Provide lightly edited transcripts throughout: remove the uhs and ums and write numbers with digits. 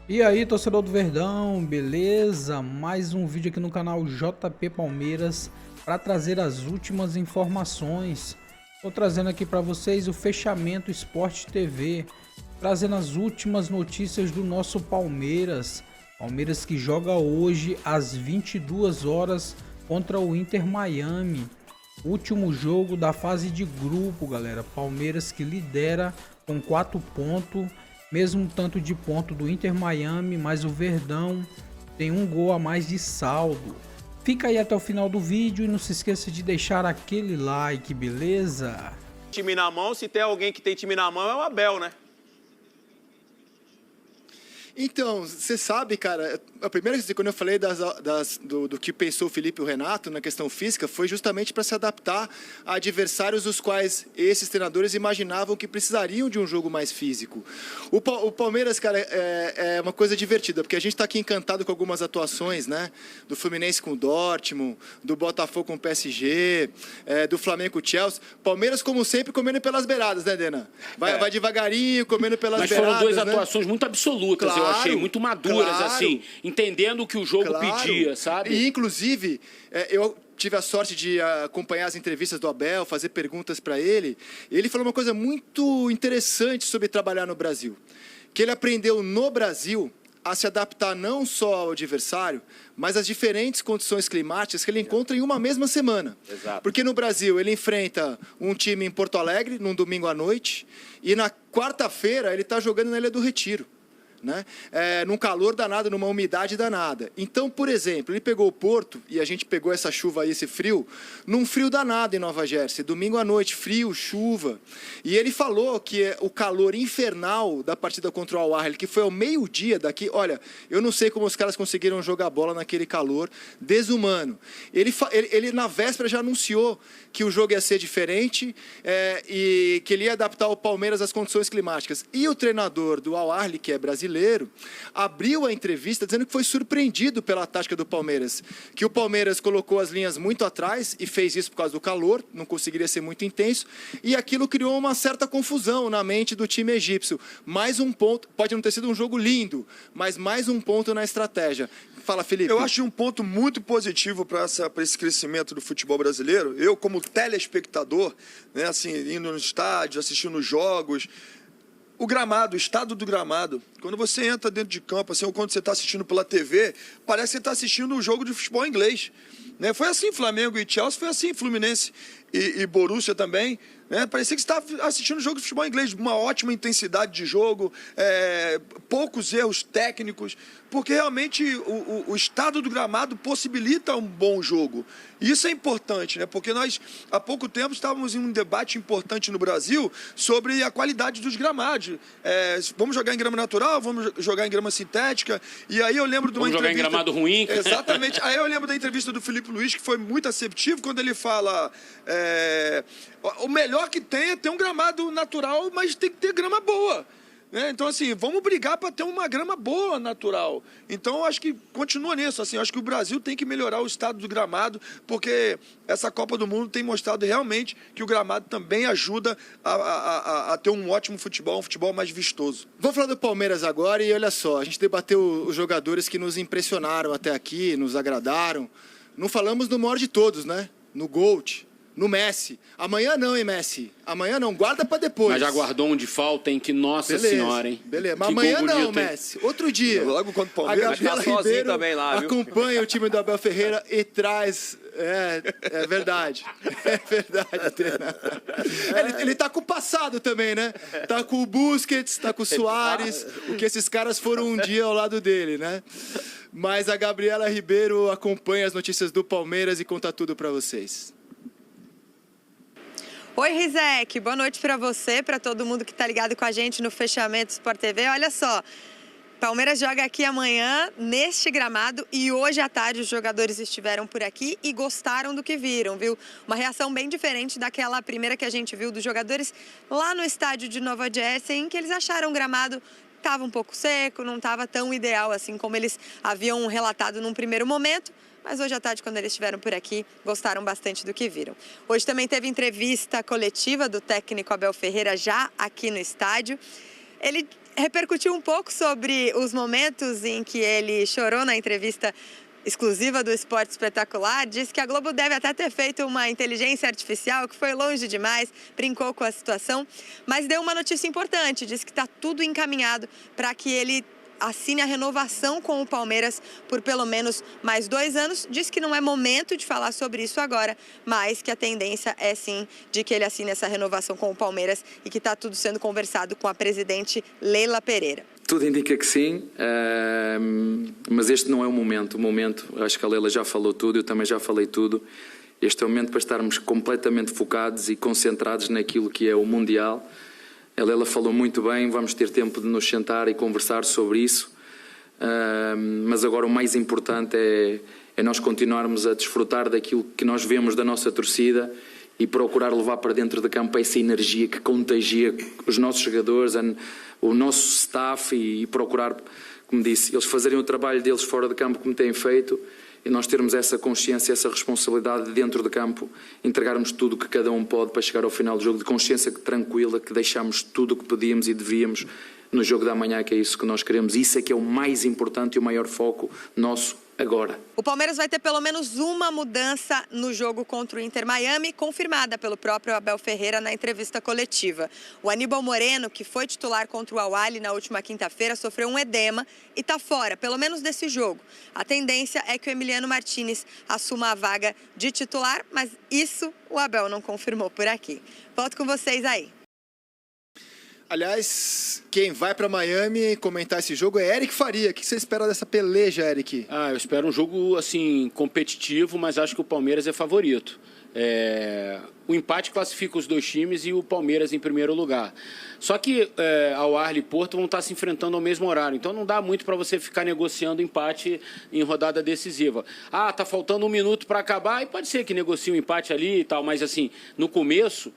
E aí, torcedor do Verdão, beleza? Mais um vídeo aqui no canal JP Palmeiras para trazer as últimas informações. Estou trazendo aqui para vocês o fechamento Sport TV, trazendo as últimas notícias do nosso Palmeiras. Palmeiras que joga hoje às 22 horas contra o Inter Miami. Último jogo da fase de grupo, galera. Palmeiras que lidera com 4 pontos. Mesmo tanto de ponto do Inter Miami, mas o Verdão tem um gol a mais de saldo. Fica aí até o final do vídeo e não se esqueça de deixar aquele like, beleza? Time na mão, se tem alguém que tem time na mão é o Abel, né? Então, você sabe, cara, a primeira coisa, quando eu falei do que pensou o Felipe e o Renato na questão física, foi justamente para se adaptar a adversários os quais esses treinadores imaginavam que precisariam de um jogo mais físico. O Palmeiras, cara, é uma coisa divertida, porque a gente está aqui encantado com algumas atuações, né? Do Fluminense com o Dortmund, do Botafogo com o PSG, do Flamengo com o Chelsea. Palmeiras, como sempre, comendo pelas beiradas, né, Dena? Vai devagarinho, comendo pelas beiradas, Mas foram duas né? atuações muito absolutas, Claro, eu achei, muito maduras, claro, assim, entendendo o que o jogo claro. pedia, sabe? E, inclusive, eu tive a sorte de acompanhar as entrevistas do Abel, fazer perguntas para ele. Ele falou uma coisa muito interessante sobre trabalhar no Brasil. Que ele aprendeu no Brasil a se adaptar não só ao adversário, mas às diferentes condições climáticas que ele encontra em uma mesma semana. Exato. Porque no Brasil ele enfrenta um time em Porto Alegre, num domingo à noite, e na quarta-feira ele está jogando na Ilha do Retiro, né? Num calor danado, numa umidade danada. Então, por exemplo, ele pegou o Porto, e a gente pegou essa chuva aí, esse frio, num frio danado em Nova Jersey, domingo à noite, frio, chuva. E ele falou que o calor infernal da partida contra o Al Ahly, que foi ao meio-dia daqui, olha, eu não sei como os caras conseguiram jogar bola naquele calor desumano. Ele na véspera já anunciou que o jogo ia ser diferente e que ele ia adaptar o Palmeiras às condições climáticas. E o treinador do Al Ahly, que é brasileiro, abriu a entrevista dizendo que foi surpreendido pela tática do Palmeiras, que o Palmeiras colocou as linhas muito atrás e fez isso por causa do calor, não conseguiria ser muito intenso, e aquilo criou uma certa confusão na mente do time egípcio. Mais um ponto, pode não ter sido um jogo lindo, mas mais um ponto na estratégia. Fala, Felipe. Eu acho um ponto muito positivo para esse crescimento do futebol brasileiro. Eu, como telespectador, né, assim, indo no estádio, assistindo os jogos, o gramado, o estado do gramado, quando você entra dentro de campo, assim, ou quando você está assistindo pela TV, parece que você está assistindo um jogo de futebol inglês, né? Foi assim Flamengo e Chelsea, foi assim Fluminense e Borussia também, né? Parecia que você estava assistindo um jogo de futebol inglês, uma ótima intensidade de jogo, poucos erros técnicos, porque realmente o estado do gramado possibilita um bom jogo. E isso é importante, né? Porque nós, há pouco tempo, estávamos em um debate importante no Brasil sobre a qualidade dos gramados. Vamos jogar em grama natural, vamos jogar em grama sintética. E aí eu lembro de uma Vamos jogar em entrevista... gramado ruim. Exatamente. Aí eu lembro da entrevista do Felipe Luiz, que foi muito aceptivo, quando ele fala... o melhor que tem é ter um gramado natural, mas tem que ter grama boa. Então, assim, vamos brigar para ter uma grama boa, natural. Então, eu acho que continua nisso. Assim, eu acho que o Brasil tem que melhorar o estado do gramado, porque essa Copa do Mundo tem mostrado realmente que o gramado também ajuda a ter um ótimo futebol, um futebol mais vistoso. Vamos falar do Palmeiras agora e olha só, a gente debateu os jogadores que nos impressionaram até aqui, nos agradaram. Não falamos do maior de todos, né? No Gold. No Messi. Amanhã não, hein, Messi? Amanhã não, guarda pra depois. Mas já guardou um de falta, hein? Que nossa senhora, hein? Beleza, mas Que amanhã gol não, bonito, hein? Messi. Outro dia. Logo contra o A Palmeiras. Gabriela Vai ficar sozinho Ribeiro também lá, viu? acompanha o time do Abel Ferreira e traz... É verdade. É verdade. Ele tá com o passado também, né? Tá com o Busquets, tá com o Suárez, o que esses caras foram um dia ao lado dele, né? Mas a Gabriela Ribeiro acompanha as notícias do Palmeiras e conta tudo pra vocês. Oi, Rizek, boa noite para você, para todo mundo que está ligado com a gente no fechamento Sport TV. Olha só, Palmeiras joga aqui amanhã neste gramado e hoje à tarde os jogadores estiveram por aqui e gostaram do que viram, viu? Uma reação bem diferente daquela primeira que a gente viu dos jogadores lá no estádio de Nova Jersey, em que eles acharam o gramado estava um pouco seco, não estava tão ideal assim como eles haviam relatado num primeiro momento. Mas hoje à tarde, quando eles estiveram por aqui, gostaram bastante do que viram. Hoje também teve entrevista coletiva do técnico Abel Ferreira já aqui no estádio. Ele repercutiu um pouco sobre os momentos em que ele chorou na entrevista exclusiva do Esporte Espetacular. Disse que a Globo deve até ter feito uma inteligência artificial, que foi longe demais, brincou com a situação, mas deu uma notícia importante, disse que está tudo encaminhado para que ele assine a renovação com o Palmeiras por pelo menos mais 2 anos. Diz que não é momento de falar sobre isso agora, mas que a tendência é sim de que ele assine essa renovação com o Palmeiras e que está tudo sendo conversado com a presidente Leila Pereira. Tudo indica que sim, mas este não é o momento. O momento, acho que a Leila já falou tudo, eu também já falei tudo. Este é o momento para estarmos completamente focados e concentrados naquilo que é o Mundial. A Leila falou muito bem, vamos ter tempo de nos sentar e conversar sobre isso. Mas agora o mais importante é nós continuarmos a desfrutar daquilo que nós vemos da nossa torcida e procurar levar para dentro de campo essa energia que contagia os nossos jogadores, o nosso staff e procurar, como disse, eles fazerem o trabalho deles fora de campo como têm feito e nós termos essa consciência, essa responsabilidade de dentro de campo, entregarmos tudo o que cada um pode para chegar ao final do jogo de consciência tranquila, que deixamos tudo o que podíamos e devíamos no jogo da manhã, que é isso que nós queremos. Isso é que é o mais importante e o maior foco nosso agora. O Palmeiras vai ter pelo menos uma mudança no jogo contra o Inter Miami, confirmada pelo próprio Abel Ferreira na entrevista coletiva. O Aníbal Moreno, que foi titular contra o Al-Ahly na última quinta-feira, sofreu um edema e está fora, pelo menos desse jogo. A tendência é que o Emiliano Martínez assuma a vaga de titular, mas isso o Abel não confirmou por aqui. Volto com vocês aí. Aliás, quem vai para Miami comentar esse jogo é Eric Faria. O que você espera dessa peleja, Eric? Eu espero um jogo assim competitivo, mas acho que o Palmeiras é favorito. O empate classifica os dois times e o Palmeiras em primeiro lugar. Só que Al-Ahly e Porto vão estar se enfrentando ao mesmo horário, então não dá muito para você ficar negociando empate em rodada decisiva. Tá faltando 1 minuto para acabar, e pode ser que negocie um empate ali e tal, mas assim, no começo,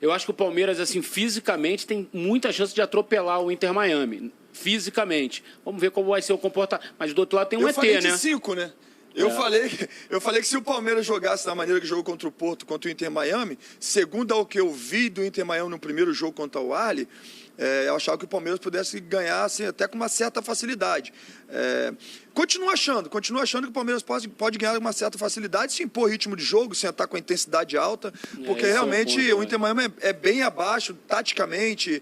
eu acho que o Palmeiras, assim, fisicamente, tem muita chance de atropelar o Inter Miami. Fisicamente. Vamos ver como vai ser o comportamento. Mas do outro lado tem um ET, né? Eu falei de 5, né? Eu falei que se o Palmeiras jogasse da maneira que jogou contra o Porto, contra o Inter Miami, segundo ao que eu vi do Inter Miami no primeiro jogo contra o Al-Ahly, eu achava que o Palmeiras pudesse ganhar assim, até com uma certa facilidade. Continuo achando que o Palmeiras pode ganhar com uma certa facilidade, se impor ritmo de jogo, sem estar com a intensidade alta, porque realmente o Inter Miami é bem abaixo, taticamente.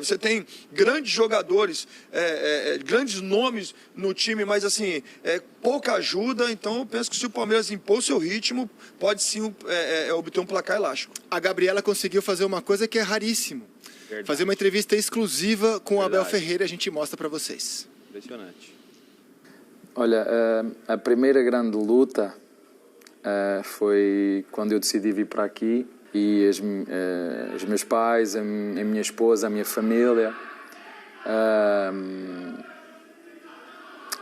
Você tem grandes jogadores, grandes nomes no time, mas assim, pouca ajuda. Então eu penso que se o Palmeiras impor o seu ritmo, pode sim obter um placar elástico. A Gabriela conseguiu fazer uma coisa que é raríssimo. Verdade. Fazer uma entrevista exclusiva com o Abel Ferreira, a gente mostra para vocês. Impressionante. Olha, a primeira grande luta foi quando eu decidi vir para aqui e os meus pais, a minha esposa, a minha família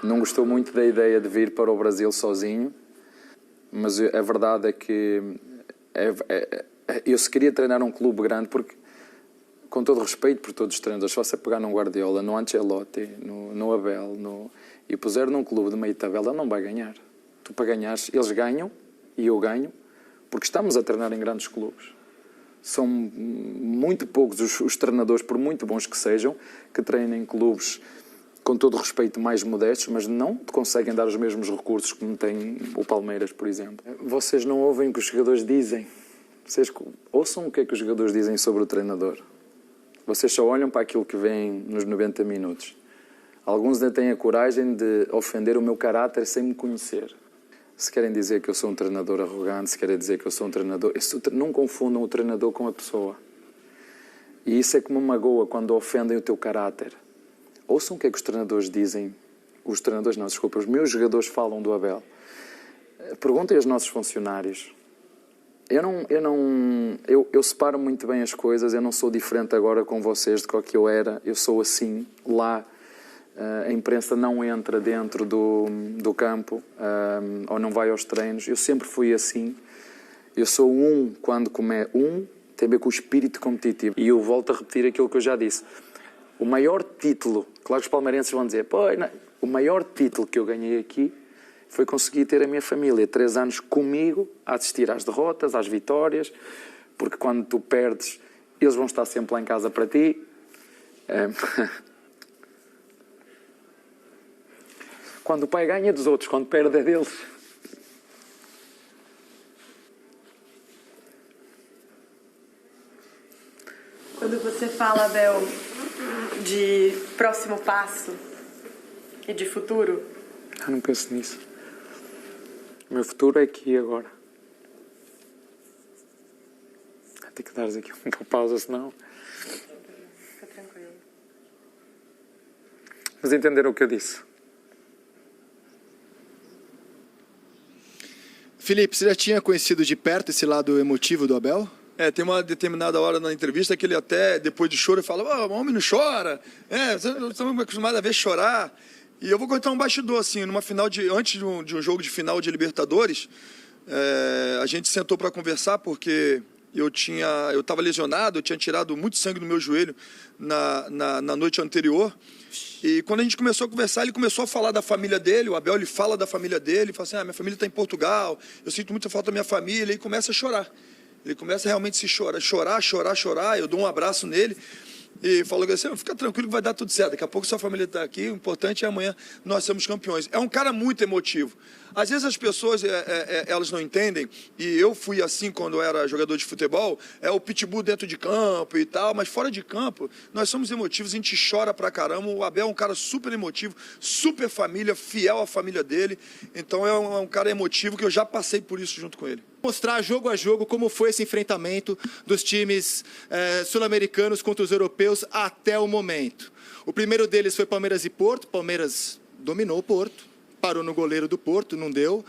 não gostou muito da ideia de vir para o Brasil sozinho, mas a verdade é que eu se queria treinar um clube grande, porque com todo respeito por todos os treinadores, se você pegar num Guardiola, no Ancelotti, no Abel, e puser num clube de meio tabela, não vai ganhar. Tu para ganhares, eles ganham e eu ganho, porque estamos a treinar em grandes clubes. São muito poucos os treinadores, por muito bons que sejam, que treinem em clubes, com todo respeito, mais modestos, mas não conseguem dar os mesmos recursos como tem o Palmeiras, por exemplo. Vocês não ouvem o que os jogadores dizem. Vocês ouçam o que é que os jogadores dizem sobre o treinador. Vocês só olham para aquilo que vem nos 90 minutos. Alguns ainda têm a coragem de ofender o meu caráter sem me conhecer. Se querem dizer que eu sou um treinador arrogante, se querem dizer que eu sou um treinador... Não confundam o treinador com a pessoa. E isso é que me magoa quando ofendem o teu caráter. Ouçam o que é que os treinadores dizem. Os treinadores não, desculpa, os meus jogadores falam do Abel. Perguntem aos nossos funcionários. Eu separo muito bem as coisas, eu não sou diferente agora com vocês do que eu era, eu sou assim lá. A imprensa não entra dentro do campo ou não vai aos treinos, eu sempre fui assim. Eu sou quando tem a ver com o espírito competitivo. E eu volto a repetir aquilo que eu já disse. O maior título, claro que os palmeirenses vão dizer, o maior título que eu ganhei aqui foi conseguir ter a minha família 3 anos comigo, a assistir às derrotas, às vitórias, porque quando tu perdes, eles vão estar sempre lá em casa para ti. Quando o pai ganha é dos outros, quando perde é deles. Quando você fala, Abel, de próximo passo e de futuro, Eu não penso nisso. O meu futuro é aqui e agora. Vai ter que dar aqui uma pausa, senão... fica tranquilo. Mas entenderam o que eu disse? Felipe, você já tinha conhecido de perto esse lado emotivo do Abel? Tem uma determinada hora na entrevista que ele até, depois do choro, ele fala, o homem não chora. Estamos acostumados a ver chorar. E eu vou contar um bastidor, assim, antes de um jogo de final de Libertadores, a gente sentou para conversar porque eu estava lesionado, eu tinha tirado muito sangue do meu joelho na noite anterior. E quando a gente começou a conversar, ele começou a falar da família dele, o Abel, ele fala da família dele, ele fala assim, minha família está em Portugal, eu sinto muita falta da minha família, e começa a chorar. Ele começa realmente a se chorar, eu dou um abraço nele e falo assim, fica tranquilo que vai dar tudo certo, daqui a pouco sua família está aqui, o importante é amanhã nós sermos campeões. É um cara muito emotivo. Às vezes as pessoas, elas não entendem, e eu fui assim quando eu era jogador de futebol, o pitbull dentro de campo e tal, mas fora de campo, nós somos emotivos, a gente chora pra caramba. O Abel é um cara super emotivo, super família, fiel à família dele, então é um cara emotivo que eu já passei por isso junto com ele. Mostrar jogo a jogo como foi esse enfrentamento dos times sul-americanos contra os europeus até o momento. O primeiro deles foi Palmeiras e Porto. Palmeiras dominou o Porto, parou no goleiro do Porto, não deu.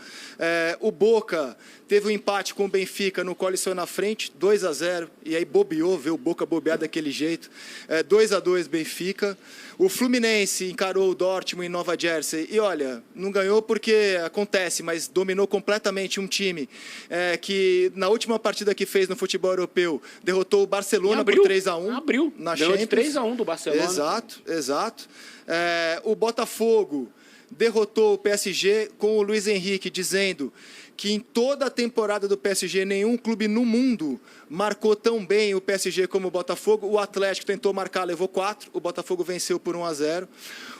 O Boca teve um empate com o Benfica, no qual ele saiu na frente, 2-0, e aí bobeou, vê o Boca bobear daquele jeito. 2-2 Benfica. O Fluminense encarou o Dortmund em Nova Jersey, e olha, não ganhou porque acontece, mas dominou completamente um time que, na última partida que fez no futebol europeu, derrotou o Barcelona por 3-1. Abriu, na ganhou de Champions. 3-1 do Barcelona. Exato. O Botafogo derrotou o PSG com o Luiz Henrique, dizendo que em toda a temporada do PSG, nenhum clube no mundo marcou tão bem o PSG como o Botafogo. O Atlético tentou marcar, levou 4, o Botafogo venceu por 1-0.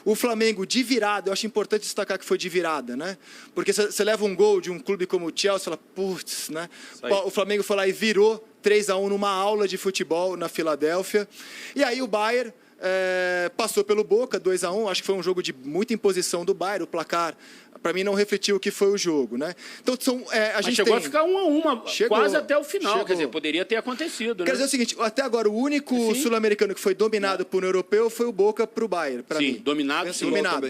O Flamengo de virada, eu acho importante destacar que foi de virada, né? Porque você leva um gol de um clube como o Chelsea, fala, putz, né? O Flamengo foi lá e virou 3-1 numa aula de futebol na Filadélfia. E aí o Bayern passou pelo Boca, 2-1, acho que foi um jogo de muita imposição do Bayern, o placar, para mim, não refletiu o que foi o jogo, né? Então, Mas chegou a ficar 1-1, quase até o final, quer dizer, poderia ter acontecido, né? Quer dizer o seguinte, até agora, o único sul-americano que foi dominado por um europeu foi o Boca pro Bayern, para mim. Sim, dominado sim. Dominado.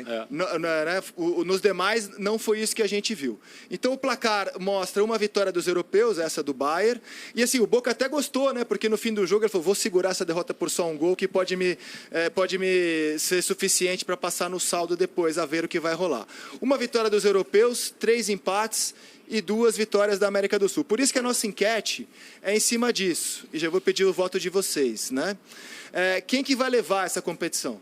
Nos demais, não foi isso que a gente viu. Então, o placar mostra uma vitória dos europeus, essa do Bayern, e assim, o Boca até gostou, né? Porque no fim do jogo ele falou, vou segurar essa derrota por só um gol, que pode me ser suficiente para passar no saldo depois, a ver o que vai rolar. Uma vitória dos europeus, 3 empates e 2 vitórias da América do Sul. Por isso que a nossa enquete é em cima disso. E já vou pedir o voto de vocês, né? Quem que vai levar essa competição?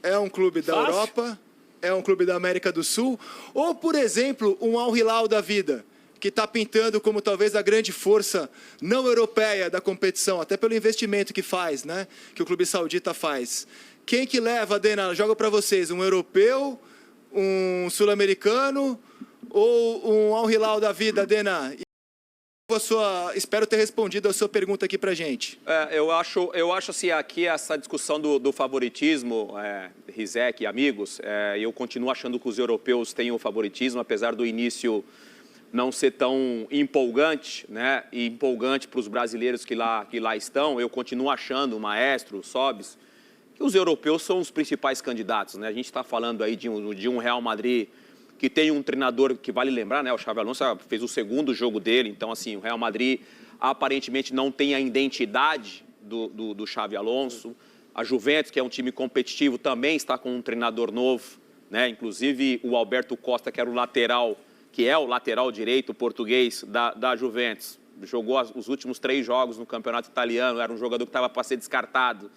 É um clube da Europa? É um clube da América do Sul? Ou, por exemplo, um Al Hilal da vida, que está pintando como talvez a grande força não europeia da competição, até pelo investimento que faz, né? Que o clube saudita faz. Quem que leva, Dena? Joga para vocês, um europeu, um sul-americano ou um Al Hilal da vida, Dena? Espero ter respondido a sua pergunta aqui pra gente. Eu acho assim, aqui essa discussão do favoritismo, Rizek e amigos, eu continuo achando que os europeus têm o favoritismo, apesar do início não ser tão empolgante, né? E empolgante para os brasileiros que lá estão. Eu continuo achando, o Maestro, Sobis, que os europeus são os principais candidatos, né? A gente está falando aí de um Real Madrid que tem um treinador que vale lembrar, né? O Xabi Alonso fez o segundo jogo dele, então assim, o Real Madrid aparentemente não tem a identidade do Xabi Alonso. A Juventus, que é um time competitivo, também está com um treinador novo, né? Inclusive o Alberto Costa, que era o lateral, que é o lateral direito português da Juventus, jogou os últimos 3 jogos no campeonato italiano, era um jogador que estava para ser descartado.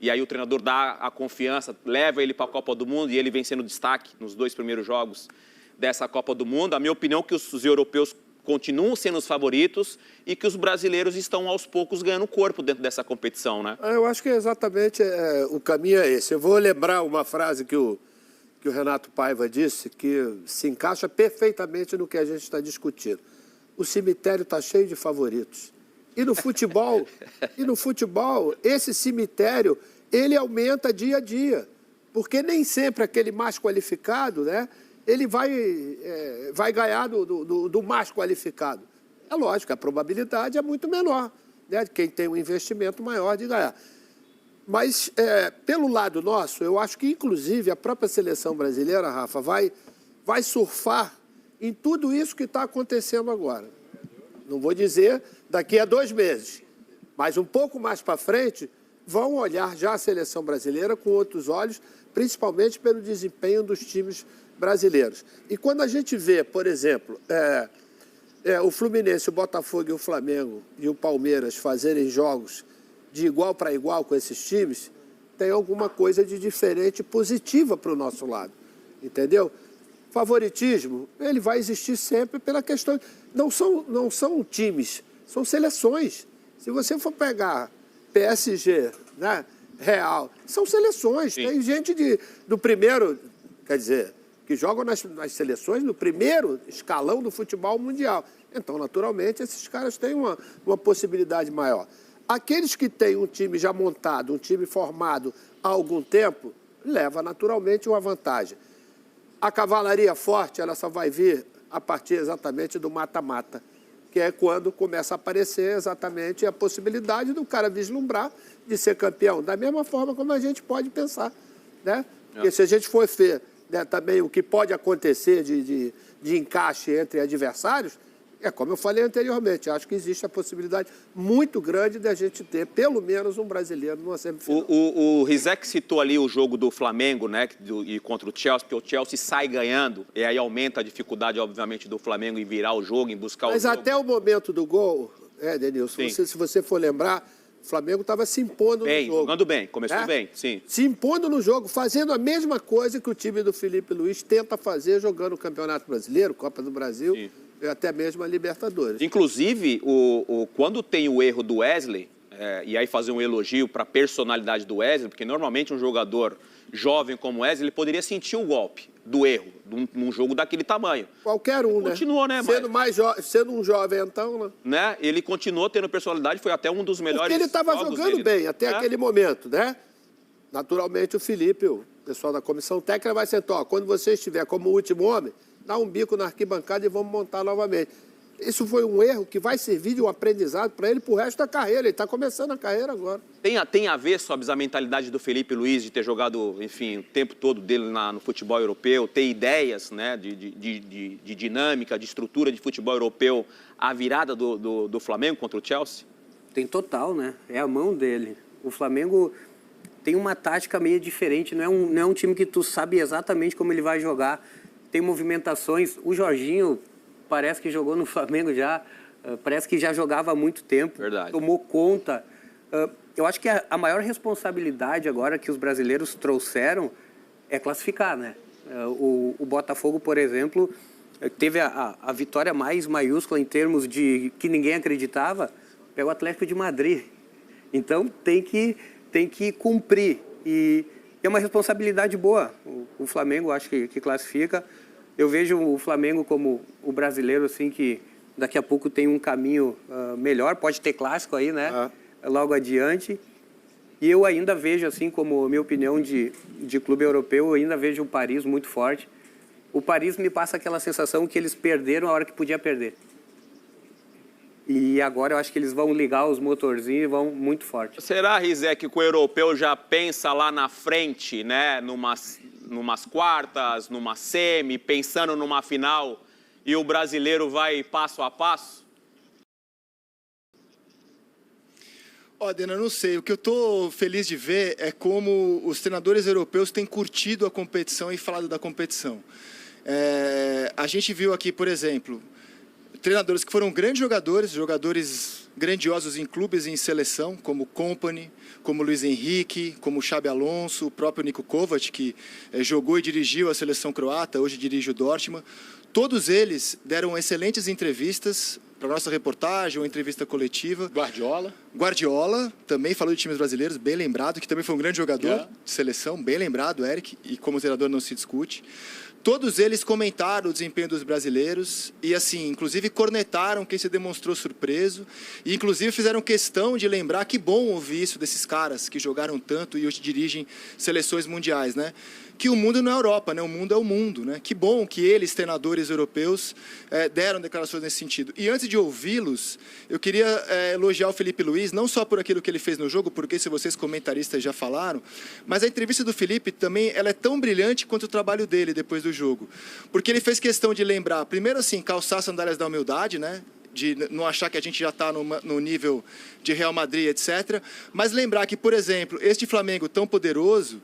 E aí o treinador dá a confiança, leva ele para a Copa do Mundo e ele vem sendo destaque nos 2 primeiros jogos dessa Copa do Mundo. A minha opinião é que os europeus continuam sendo os favoritos e que os brasileiros estão aos poucos ganhando corpo dentro dessa competição, né? Eu acho que exatamente o caminho é esse. Eu vou lembrar uma frase que que o Renato Paiva disse, que se encaixa perfeitamente no que a gente está discutindo. O cemitério está cheio de favoritos. E no futebol, esse cemitério, ele aumenta dia a dia. Porque nem sempre aquele mais qualificado, né, ele vai ganhar do mais qualificado. É lógico, a probabilidade é muito menor, né, de quem tem um investimento maior de ganhar. Mas, pelo lado nosso, eu acho que, inclusive, a própria seleção brasileira, Rafa, vai surfar em tudo isso que está acontecendo agora. Não vou dizer daqui a 2 meses, mas um pouco mais para frente, vão olhar já a seleção brasileira com outros olhos, principalmente pelo desempenho dos times brasileiros. E quando a gente vê, por exemplo, o Fluminense, o Botafogo e o Flamengo e o Palmeiras fazerem jogos de igual para igual com esses times, tem alguma coisa de diferente positiva para o nosso lado, entendeu? Favoritismo, ele vai existir sempre pela questão... Não são times, são seleções. Se você for pegar PSG, né, Real, são seleções. Sim. Tem gente do primeiro, quer dizer, que jogam nas seleções no primeiro escalão do futebol mundial. Então, naturalmente, esses caras têm uma possibilidade maior. Aqueles que têm um time já montado, um time formado há algum tempo, leva naturalmente uma vantagem. A cavalaria forte, ela só vai vir a partir exatamente do mata-mata, que é quando começa a aparecer exatamente a possibilidade do cara vislumbrar de ser campeão, da mesma forma como a gente pode pensar, né? Porque se a gente for ver, né, também o que pode acontecer de encaixe entre adversários, é como eu falei anteriormente, acho que existe a possibilidade muito grande de a gente ter, pelo menos, um brasileiro numa semifinal. O Rizek citou ali o jogo do Flamengo, né, e contra o Chelsea, porque o Chelsea sai ganhando, e aí aumenta a dificuldade, obviamente, do Flamengo em virar o jogo, em buscar o jogo. Mas até o momento do gol, Denilson, se você for lembrar, o Flamengo estava se impondo no jogo. Jogando bem, começou bem, sim. Se impondo no jogo, fazendo a mesma coisa que o time do Felipe Luiz tenta fazer jogando o Campeonato Brasileiro, Copa do Brasil... Sim. Até mesmo a Libertadores. Inclusive, quando tem o erro do Wesley, e aí fazer um elogio para a personalidade do Wesley, porque normalmente um jogador jovem como o Wesley, ele poderia sentir o golpe do erro, num jogo daquele tamanho. Qualquer um, né? Continuou, né? Sendo um jovem, então, né? Ele continuou tendo personalidade, foi até um dos melhores. Porque ele estava jogando bem até aquele momento, né? Naturalmente, o Felipe, o pessoal da comissão técnica, vai sentar, quando você estiver como último homem, dá um bico na arquibancada e vamos montar novamente. Isso foi um erro que vai servir de um aprendizado para ele para o resto da carreira. Ele está começando a carreira agora. Tem a ver, Sobs, a mentalidade do Felipe Luiz de ter jogado, enfim, o tempo todo dele no futebol europeu, ter ideias, né, de dinâmica, de estrutura de futebol europeu, a virada do Flamengo contra o Chelsea? Tem total, né? É a mão dele. O Flamengo tem uma tática meio diferente, não é um time que tu sabe exatamente como ele vai jogar. Tem movimentações. O Jorginho parece que jogou no Flamengo já, parece que já jogava há muito tempo. Verdade. Tomou conta. Eu acho que a maior responsabilidade agora que os brasileiros trouxeram é classificar, né? O Botafogo, por exemplo, teve a vitória mais maiúscula em termos de que ninguém acreditava, pegou o Atlético de Madrid. Então tem que cumprir. E é uma responsabilidade boa. O Flamengo, acho que classifica. Eu vejo o Flamengo como o brasileiro, assim, que daqui a pouco tem um caminho melhor. Pode ter clássico aí, né? Logo adiante. E eu ainda vejo, assim, como minha opinião de clube europeu, eu ainda vejo o Paris muito forte. O Paris me passa aquela sensação que eles perderam a hora que podia perder. E agora eu acho que eles vão ligar os motorzinhos e vão muito forte. Será, Rizek, que o europeu já pensa lá na frente, né? Numas quartas, numa semi, pensando numa final, e o brasileiro vai passo a passo? Dena, não sei. O que eu estou feliz de ver é como os treinadores europeus têm curtido a competição e falado da competição. A gente viu aqui, por exemplo, treinadores que foram grandes jogadores grandiosos em clubes e em seleção, como Kompany, como Luiz Henrique, como Xabi Alonso, o próprio Niko Kovac, que jogou e dirigiu a seleção croata, hoje dirige o Dortmund. Todos eles deram excelentes entrevistas para a nossa reportagem, uma entrevista coletiva. Guardiola também falou de times brasileiros, bem lembrado, que também foi um grande jogador de seleção, bem lembrado, Eric, e como treinador não se discute. Todos eles comentaram o desempenho dos brasileiros e, assim, inclusive cornetaram quem se demonstrou surpreso e, inclusive, fizeram questão de lembrar que bom ouvir isso desses caras que jogaram tanto e hoje dirigem seleções mundiais, né? Que o mundo não é a Europa, né? O mundo é o mundo, né? Que bom que eles, treinadores europeus, deram declarações nesse sentido. E antes de ouvi-los, eu queria elogiar o Felipe Luiz, não só por aquilo que ele fez no jogo, porque se vocês comentaristas já falaram, mas a entrevista do Felipe também ela é tão brilhante quanto o trabalho dele depois do jogo. Porque ele fez questão de lembrar, primeiro assim, calçar as sandálias da humildade, né? De não achar que a gente já está no nível de Real Madrid, etc. Mas lembrar que, por exemplo, este Flamengo tão poderoso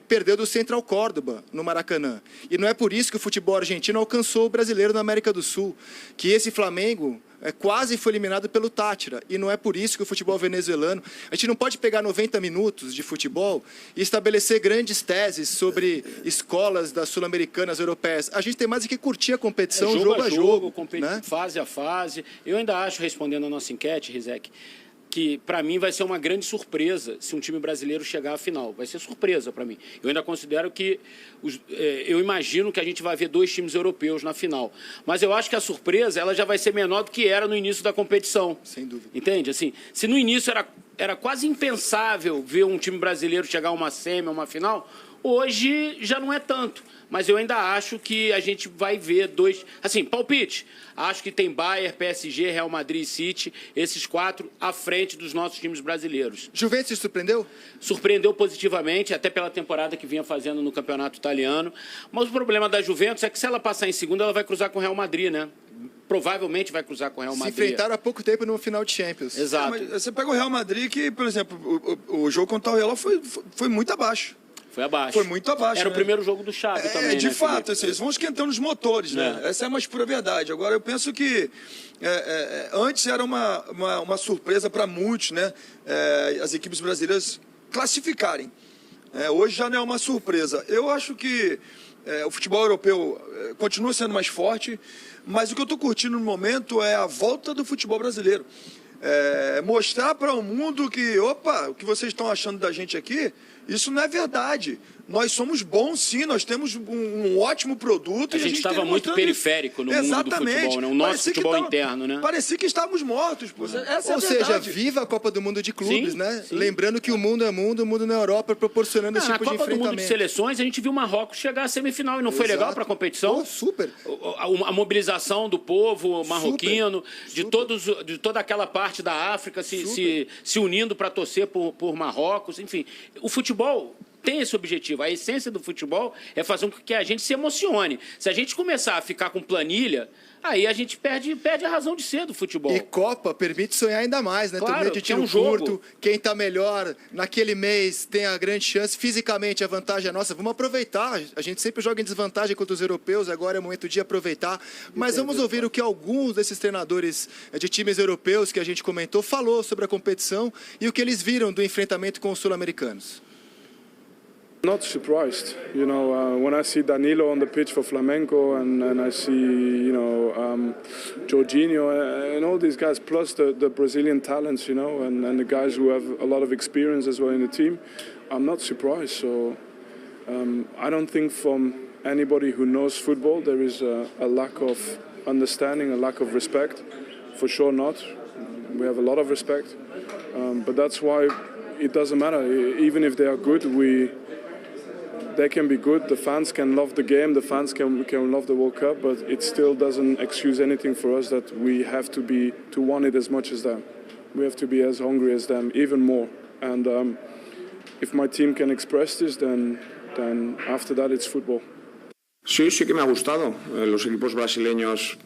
perdeu do Central Córdoba, no Maracanã. E não é por isso que o futebol argentino alcançou o brasileiro na América do Sul. Que esse Flamengo quase foi eliminado pelo Táchira. E não é por isso que o futebol venezuelano... A gente não pode pegar 90 minutos de futebol e estabelecer grandes teses sobre escolas das sul-americanas, europeias. A gente tem mais do que curtir a competição, jogo a jogo, né? Fase a fase. Eu ainda acho, respondendo a nossa enquete, Rizek, que para mim vai ser uma grande surpresa se um time brasileiro chegar à final. Vai ser surpresa para mim. Eu ainda considero que... eu imagino que a gente vai ver 2 times europeus na final. Mas eu acho que a surpresa ela já vai ser menor do que era no início da competição. Sem dúvida. Entende? Assim, se no início era quase impensável ver um time brasileiro chegar a uma semi, a uma final, hoje já não é tanto. Mas eu ainda acho que a gente vai ver 2... Assim, palpite. Acho que tem Bayern, PSG, Real Madrid e City, esses 4 à frente dos nossos times brasileiros. Juventus te surpreendeu? Surpreendeu positivamente, até pela temporada que vinha fazendo no campeonato italiano. Mas o problema da Juventus é que se ela passar em segundo, ela vai cruzar com o Real Madrid, né? Provavelmente vai cruzar com o Real Madrid. Se enfrentaram há pouco tempo no final de Champions. Exato. Mas você pega o Real Madrid que, por exemplo, o jogo contra o Real foi muito abaixo. Foi abaixo. Foi muito abaixo. Era né? o primeiro jogo do Xavi também, de né, fato, assim, eles vão esquentando os motores, né? Essa é a mais pura verdade. Agora, eu penso que antes era uma surpresa para muitos, né? As equipes brasileiras classificarem. Hoje já não é uma surpresa. Eu acho que o futebol europeu continua sendo mais forte, mas o que eu estou curtindo no momento é a volta do futebol brasileiro. Mostrar para o mundo que, opa, o que vocês estão achando da gente aqui, isso não é verdade. Nós somos bons, sim, nós temos um ótimo produto. A gente estava muito periférico no mundo do futebol, né? O nosso futebol interno, né? Parecia que estávamos mortos. Pô. Essa Ou seja, viva a Copa do Mundo de clubes, sim, né? Sim. Lembrando que o mundo é mundo, o mundo na Europa proporcionando esse tipo de enfrentamento. Na Copa do Mundo de Seleções, a gente viu o Marrocos chegar à semifinal e não foi legal para a competição? Pô, super. A mobilização do povo marroquino, de toda aquela parte da África se unindo para torcer por Marrocos, enfim. O futebol tem esse objetivo. A essência do futebol é fazer com que a gente se emocione. Se a gente começar a ficar com planilha, aí a gente perde a razão de ser do futebol. E Copa permite sonhar ainda mais, né? Claro, Torneio de tiro curto, quem tá melhor naquele mês tem a grande chance. Fisicamente, a vantagem é nossa. Vamos aproveitar. A gente sempre joga em desvantagem contra os europeus, agora é o momento de aproveitar. Mas vamos ouvir o que alguns desses treinadores de times europeus que a gente comentou falou sobre a competição e o que eles viram do enfrentamento com os sul-americanos. Not surprised, you know, when I see Danilo on the pitch for Flamengo and I see, you know, Jorginho and all these guys, plus the Brazilian talents, you know, and the guys who have a lot of experience as well in the team, I'm not surprised. So I don't think from anybody who knows football there is a lack of understanding, a lack of respect. For sure not. We have a lot of respect, but that's why it doesn't matter. Even if they are good, they can be good, the fans can love the game, the fans can love the World Cup, but it still doesn't excuse anything for us that we have to want it as much as them. We have to be as hungry as them, even more. And if my team can express this, then after that it's football. Sí que me ha gustado. Los equipos brasileños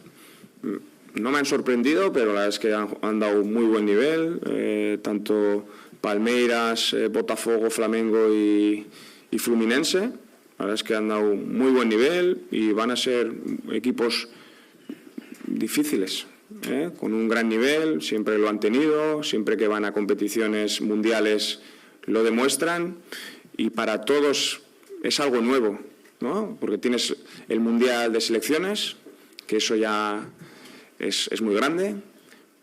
no me han sorprendido, pero la verdad es que han dado muy buen nivel, tanto Palmeiras, Botafogo, Flamengo y Fluminense. La verdad es que han dado muy buen nivel y van a ser equipos difíciles, con un gran nivel, siempre lo han tenido, siempre que van a competiciones mundiales lo demuestran y para todos es algo nuevo, ¿no? Porque tienes el Mundial de Selecciones, que eso ya es muy grande,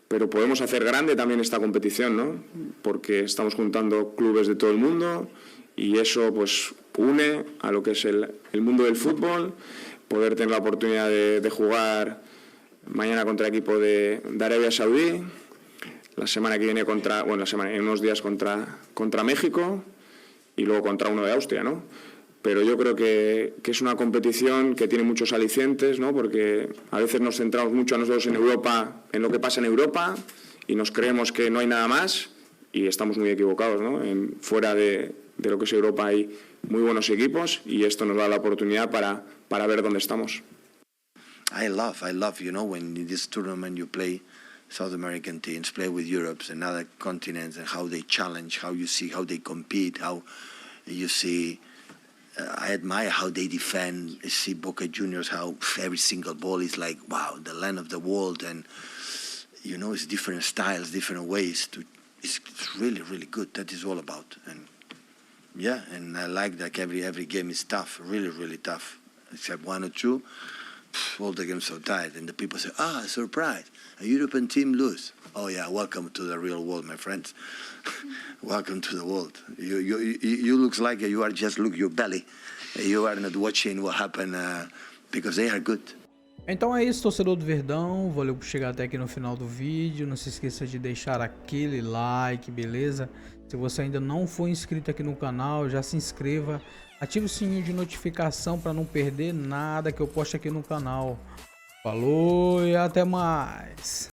pero podemos hacer grande también esta competición, ¿no? Porque estamos juntando clubes de todo el mundo y eso pues une a lo que es el mundo del fútbol, poder tener la oportunidad de jugar mañana contra el equipo de Arabia Saudí, la semana que viene en unos días contra México y luego contra uno de Austria, ¿no? Pero yo creo que es una competición que tiene muchos alicientes, ¿no? Porque a veces nos centramos mucho a nosotros en Europa, en lo que pasa en Europa, y nos creemos que no hay nada más, y estamos muy equivocados, ¿no? Fuera de lo que es Europa hay muy buenos equipos, y esto nos da la oportunidad para ver dónde estamos. I love, you know, when in this tournament you play South American teams, play with Europe's and other continents, and how they challenge, how you see how they compete, how you see... I admire how they defend. I see Boca Juniors, how every single ball is like, wow, the land of the world. And, you know, it's different styles, different ways. It's really, really good. That is all about. And, yeah, and I like that every game is tough, really, really tough. Except one or two, all the games so tight. And the people say, surprise, a European team lose. Oh, yeah, welcome to the real world, my friends. Welcome to the world. You looks like you are just look your belly. You are not watching what happened because they are good. Então é isso, torcedor do Verdão. Valeu por chegar até aqui no final do vídeo. Não se esqueça de deixar aquele like, beleza? Se você ainda não for inscrito aqui no canal, já se inscreva. Ative o sininho de notificação para não perder nada que eu posto aqui no canal. Falou e até mais!